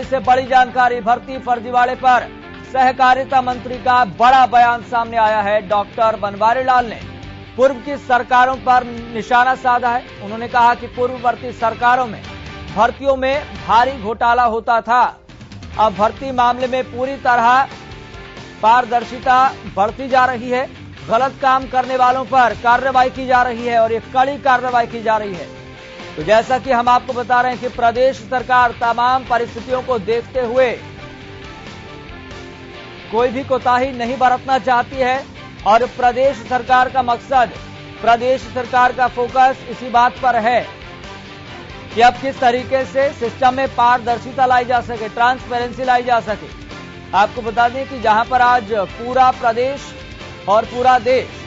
से बड़ी जानकारी, भर्ती फर्जीवाड़े पर सहकारिता मंत्री का बड़ा बयान सामने आया है। डॉक्टर बनवारीलाल ने पूर्व की सरकारों पर निशाना साधा है। उन्होंने कहा कि पूर्ववर्ती सरकारों में भर्तियों में भारी घोटाला होता था। अब भर्ती मामले में पूरी तरह पारदर्शिता बढ़ती जा रही है। गलत काम करने वालों पर कार्रवाई की जा रही है और ये कड़ी कार्रवाई की जा रही है। तो जैसा कि हम आपको बता रहे हैं कि प्रदेश सरकार तमाम परिस्थितियों को देखते हुए कोई भी कोताही नहीं बरतना चाहती है और प्रदेश सरकार का मकसद, प्रदेश सरकार का फोकस इसी बात पर है कि अब किस तरीके से सिस्टम में पारदर्शिता लाई जा सके, ट्रांसपेरेंसी लाई जा सके। आपको बता दें कि जहां पर आज पूरा प्रदेश और पूरा देश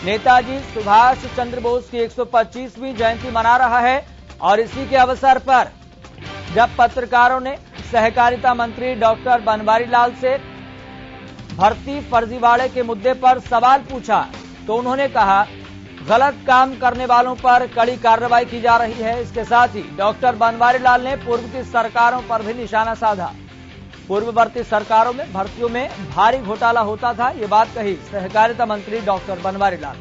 नेताजी सुभाष चंद्र बोस की 125वीं जयंती मना रहा है और इसी के अवसर पर जब पत्रकारों ने सहकारिता मंत्री डॉक्टर बनवारीलाल से भर्ती फर्जीवाड़े के मुद्दे पर सवाल पूछा तो उन्होंने कहा गलत काम करने वालों पर कड़ी कार्रवाई की जा रही है। इसके साथ ही डॉक्टर बनवारीलाल ने पूर्व की सरकारों पर भी निशाना साधा। पूर्ववर्ती सरकारों में भर्तियों में भारी घोटाला होता था, ये बात कही सहकारिता मंत्री डॉक्टर बनवारीलाल।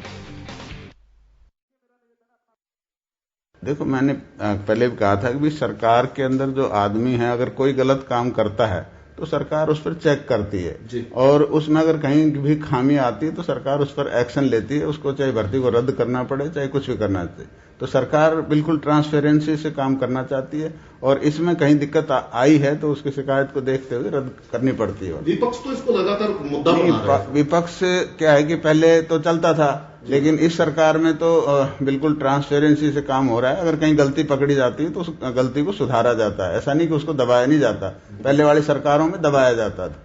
देखो, मैंने पहले भी कहा था कि सरकार के अंदर जो आदमी है, अगर कोई गलत काम करता है तो सरकार उस पर चेक करती है और उसमें अगर कहीं भी खामी आती है तो सरकार उस पर एक्शन लेती है। उसको चाहे भर्ती को रद्द करना पड़े, चाहे कुछ भी करना चाहिए। तो सरकार बिल्कुल ट्रांसपेरेंसी से काम करना चाहती है और इसमें कहीं दिक्कत आई है तो उसकी शिकायत को देखते हुए रद्द करनी पड़ती है। विपक्ष तो इसको लगातार मुद्दा बना रहा है। विपक्ष क्या है कि पहले तो चलता था, लेकिन इस सरकार में तो बिल्कुल ट्रांसपेरेंसी से काम हो रहा है। अगर कहीं गलती पकड़ी जाती है तो उस गलती को सुधारा जाता है। ऐसा नहीं कि उसको दबाया नहीं जाता, पहले वाली सरकारों में दबाया जाता था।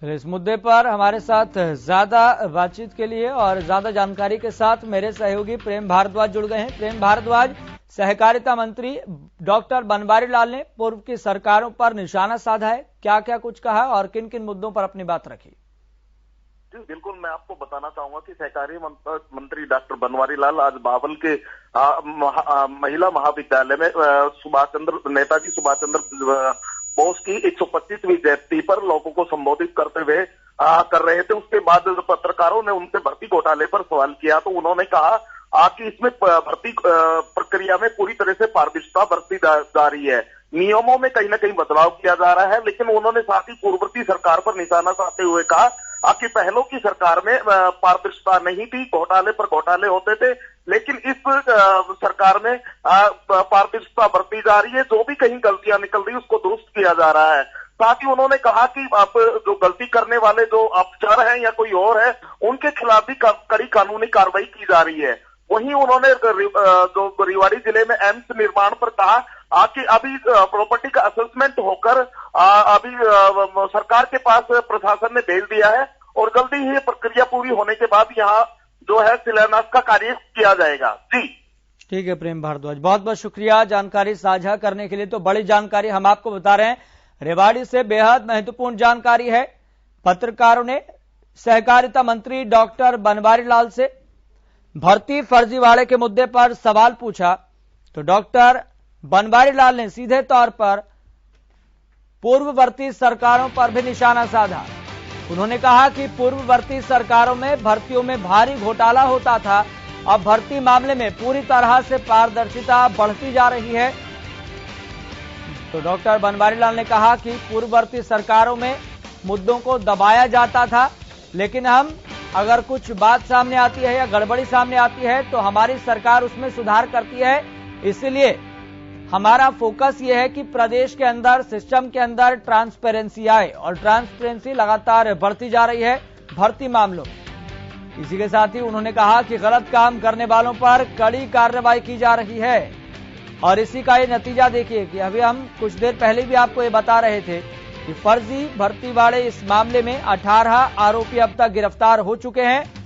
चलिए, इस मुद्दे पर हमारे साथ ज्यादा बातचीत के लिए और ज्यादा जानकारी के साथ मेरे सहयोगी प्रेम भारद्वाज जुड़ गए हैं। प्रेम भारद्वाज, सहकारिता मंत्री डॉक्टर बनवारीलाल ने पूर्व की सरकारों पर निशाना साधा है, क्या क्या कुछ कहा और किन किन मुद्दों पर अपनी बात रखी? जी बिल्कुल, मैं आपको बताना चाहूंगा कि सहकारी मंत्री डॉक्टर बनवारीलाल आज बावल के महिला महाविद्यालय में नेताजी सुभाष चंद्र बोस की 125वीं जयंती पर लोगों को संबोधित करते हुए कर रहे थे। उसके बाद पत्रकारों ने उनसे भर्ती घोटाले पर सवाल किया तो उन्होंने कहा कि इसमें भर्ती प्रक्रिया में पूरी तरह से पारदर्शिता बरती जा रही है, नियमों में कहीं ना कहीं बदलाव किया जा रहा है। लेकिन उन्होंने साथ ही पूर्ववर्ती सरकार पर निशाना साधते हुए कहा कि पहलों की सरकार में पारदर्शिता नहीं थी, घोटाले पर घोटाले होते थे, लेकिन इस सरकार में पारदर्शिता बरती जा रही है। जो भी कहीं गलतियां निकल रही है उसको दुरुस्त किया जा रहा है। साथ ही उन्होंने कहा कि अब जो गलती करने वाले जो अफसर हैं या कोई और है उनके खिलाफ भी कड़ी कानूनी कार्रवाई की जा रही है। वहीं उन्होंने जो रेवाड़ी जिले में एम्स निर्माण पर कहा कि अभी प्रॉपर्टी का असेसमेंट होकर अभी सरकार के पास प्रशासन ने भेज दिया है और जल्दी ही प्रक्रिया पूरी होने के बाद यहाँ जो है शिलान्यास का कार्य किया जाएगा। जी ठीक है प्रेम भारद्वाज, बहुत बहुत शुक्रिया जानकारी साझा करने के लिए। तो बड़ी जानकारी हम आपको बता रहे हैं, रेवाड़ी से बेहद महत्वपूर्ण जानकारी है। पत्रकारों ने सहकारिता मंत्री डॉक्टर बनवारीलाल से भर्ती फर्जीवाड़े के मुद्दे पर सवाल पूछा तो डॉक्टर बनवारीलाल ने सीधे तौर पर पूर्ववर्ती सरकारों पर भी निशाना साधा। उन्होंने कहा कि पूर्ववर्ती सरकारों में भर्तियों में भारी घोटाला होता था, अब भर्ती मामले में पूरी तरह से पारदर्शिता बढ़ती जा रही है। तो डॉक्टर बनवारीलाल ने कहा कि पूर्ववर्ती सरकारों में मुद्दों को दबाया जाता था, लेकिन हम अगर कुछ बात सामने आती है या गड़बड़ी सामने आती है तो हमारी सरकार उसमें सुधार करती है। इसलिए हमारा फोकस ये है कि प्रदेश के अंदर, सिस्टम के अंदर ट्रांसपेरेंसी आए और ट्रांसपेरेंसी लगातार बढ़ती जा रही है भर्ती मामलों में। इसी के साथ ही उन्होंने कहा कि गलत काम करने वालों पर कड़ी कार्रवाई की जा रही है और इसी का ये नतीजा देखिए कि अभी हम कुछ देर पहले भी आपको ये बता रहे थे कि फर्जी भर्ती वाले इस मामले में 18 आरोपी अब तक गिरफ्तार हो चुके हैं